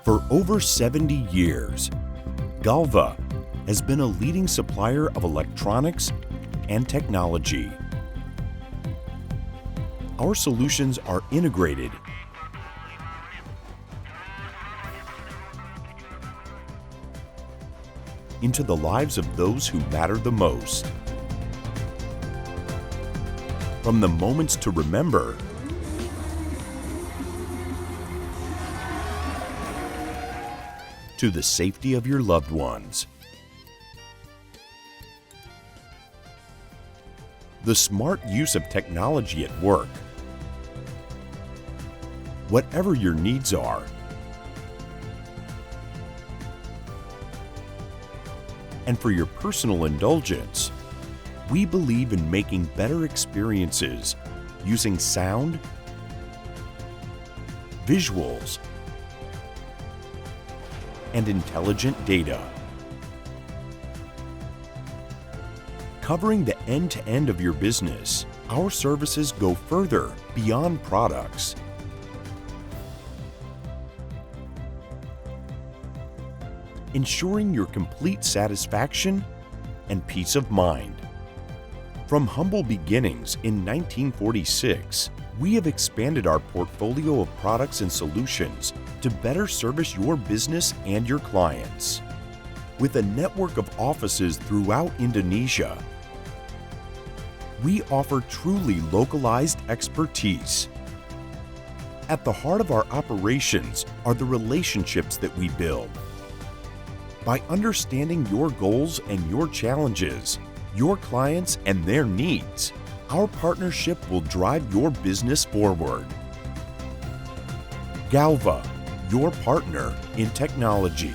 For over 70 years, Galva has been a leading supplier of electronics and technology. Our solutions are integrated into the lives of those who matter the most. From the moments to remember to the safety of your loved ones. The smart use of technology at work. Whatever your needs are, and for your personal indulgence, we believe in making better experiences using sound, visuals, and intelligent data. Covering the end-to-end of your business, our services go further beyond products. Ensuring your complete satisfaction and peace of mind. From humble beginnings in 1946, we have expanded our portfolio of products and solutions to better service your business and your clients. With a network of offices throughout Indonesia, we offer truly localized expertise. At the heart of our operations are the relationships that we build. By understanding your goals and your challenges, your clients and their needs, our partnership will drive your business forward. Galva, your partner in technology.